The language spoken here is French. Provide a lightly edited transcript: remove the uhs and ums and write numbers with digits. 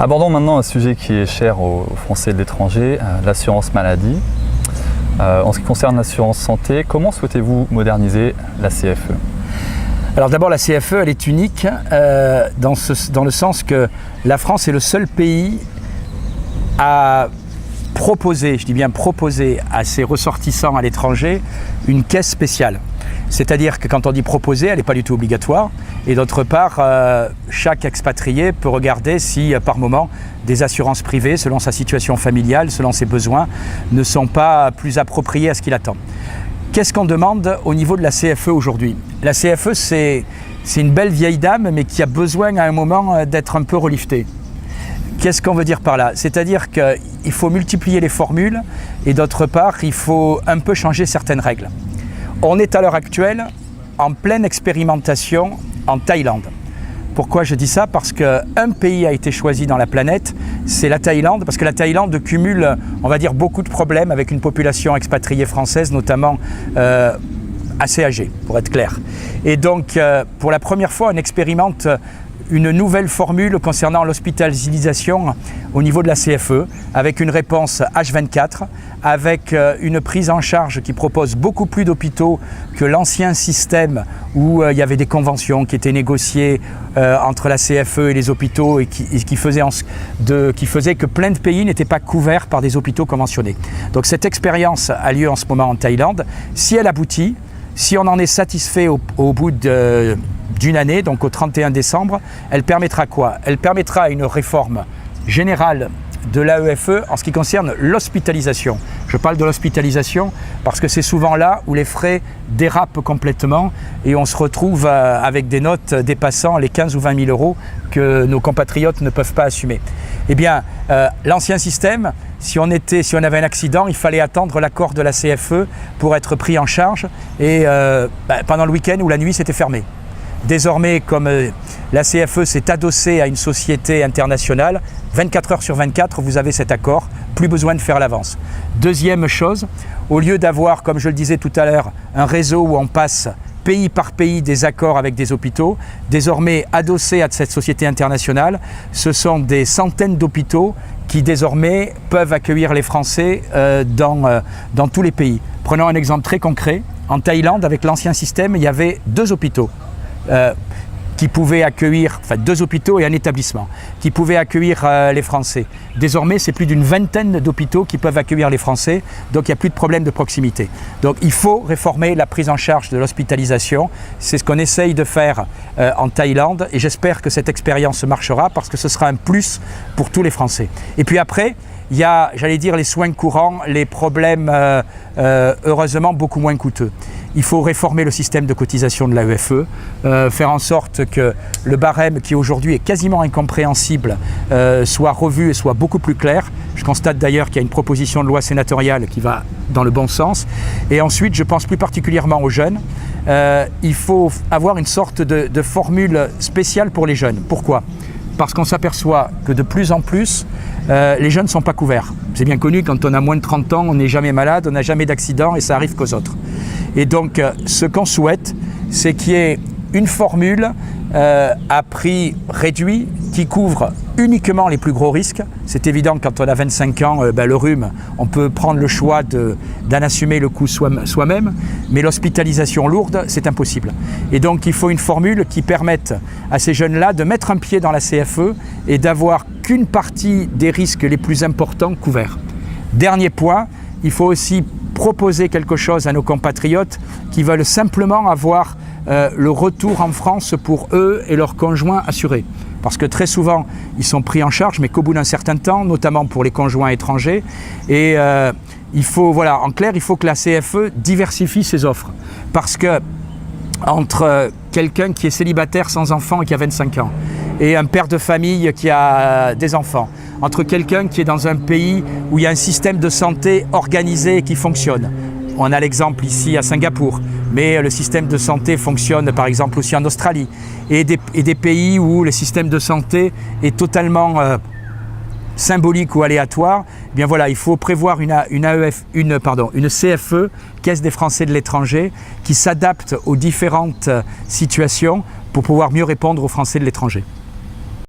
Abordons maintenant un sujet qui est cher aux Français de l'étranger, l'assurance maladie. En ce qui concerne l'assurance santé, comment souhaitez-vous moderniser la CFE ? Alors d'abord, la CFE, elle est unique dans le sens que la France est le seul pays à proposer, je dis bien proposer, à ses ressortissants à l'étranger une caisse spéciale. C'est-à-dire que quand on dit proposer, elle n'est pas du tout obligatoire. Et d'autre part, chaque expatrié peut regarder si par moment des assurances privées, selon sa situation familiale, selon ses besoins, ne sont pas plus appropriées à ce qu'il attend. Qu'est-ce qu'on demande au niveau de la CFE aujourd'hui ? La CFE, c'est une belle vieille dame, mais qui a besoin à un moment d'être un peu reliftée. Qu'est-ce qu'on veut dire par là ? C'est-à-dire qu'il faut multiplier les formules et d'autre part, il faut un peu changer certaines règles. On est à l'heure actuelle en pleine expérimentation en Thaïlande. Pourquoi je dis ça ? Parce qu'un pays a été choisi dans la planète, c'est la Thaïlande, parce que la Thaïlande cumule, on va dire, beaucoup de problèmes avec une population expatriée française, notamment assez âgée, pour être clair. Et donc, pour la première fois, on expérimente une nouvelle formule concernant l'hospitalisation au niveau de la CFE, avec une réponse H24, avec une prise en charge qui propose beaucoup plus d'hôpitaux que l'ancien système où il y avait des conventions qui étaient négociées entre la CFE et les hôpitaux et qui faisaient que plein de pays n'étaient pas couverts par des hôpitaux conventionnés. Donc cette expérience a lieu en ce moment en Thaïlande. Si elle aboutit, si on en est satisfait au bout d'une année, donc au 31 décembre, elle permettra quoi ? Elle permettra une réforme générale de l'AEFE en ce qui concerne l'hospitalisation. Je parle de l'hospitalisation parce que c'est souvent là où les frais dérapent complètement et on se retrouve avec des notes dépassant les 15 ou 20 000 euros que nos compatriotes ne peuvent pas assumer. Eh bien, l'ancien système, si on avait un accident, il fallait attendre l'accord de la CFE pour être pris en charge et pendant le week-end ou la nuit, c'était fermé. Désormais, comme la CFE s'est adossée à une société internationale, 24 heures sur 24, vous avez cet accord, plus besoin de faire l'avance. Deuxième chose, au lieu d'avoir, comme je le disais tout à l'heure, un réseau où on passe pays par pays des accords avec des hôpitaux, désormais adossés à cette société internationale, ce sont des centaines d'hôpitaux qui désormais peuvent accueillir les Français dans tous les pays. Prenons un exemple très concret. En Thaïlande, avec l'ancien système, il y avait 2 hôpitaux. Qui pouvaient accueillir, enfin 2 hôpitaux et un établissement, qui pouvaient accueillir les Français. Désormais, c'est plus d'une vingtaine d'hôpitaux qui peuvent accueillir les Français, donc il n'y a plus de problème de proximité. Donc il faut réformer la prise en charge de l'hospitalisation, c'est ce qu'on essaye de faire en Thaïlande et j'espère que cette expérience marchera parce que ce sera un plus pour tous les Français. Et puis après, il y a, j'allais dire, les soins courants, les problèmes heureusement beaucoup moins coûteux. Il faut réformer le système de cotisation de l'AEFE, faire en sorte que le barème qui aujourd'hui est quasiment incompréhensible soit revu et soit beaucoup plus clair. Je constate d'ailleurs qu'il y a une proposition de loi sénatoriale qui va dans le bon sens. Et ensuite, je pense plus particulièrement aux jeunes. Il faut avoir une sorte de formule spéciale pour les jeunes. Pourquoi ? Parce qu'on s'aperçoit que de plus en plus, les jeunes ne sont pas couverts. C'est bien connu, quand on a moins de 30 ans, on n'est jamais malade, on n'a jamais d'accident et ça arrive qu'aux autres. Et donc, ce qu'on souhaite, c'est qu'il y ait une formule à prix réduit qui couvre uniquement les plus gros risques. C'est évident que quand on a 25 ans, le rhume, on peut prendre le choix d'en assumer le coût soi-même, mais l'hospitalisation lourde, c'est impossible. Et donc il faut une formule qui permette à ces jeunes-là de mettre un pied dans la CFE et d'avoir qu'une partie des risques les plus importants couverts. Dernier point, il faut aussi proposer quelque chose à nos compatriotes qui veulent simplement avoir le retour en France pour eux et leurs conjoints assurés. Parce que très souvent, ils sont pris en charge, mais qu'au bout d'un certain temps, notamment pour les conjoints étrangers. Et il faut, voilà, en clair, il faut que la CFE diversifie ses offres. Parce que entre quelqu'un qui est célibataire sans enfant et qui a 25 ans, et un père de famille qui a des enfants, entre quelqu'un qui est dans un pays où il y a un système de santé organisé et qui fonctionne. On a l'exemple ici à Singapour, mais le système de santé fonctionne par exemple aussi en Australie, et des pays où le système de santé est totalement symbolique ou aléatoire. Eh bien voilà, il faut prévoir une CFE, Caisse des Français de l'étranger, qui s'adapte aux différentes situations pour pouvoir mieux répondre aux Français de l'étranger.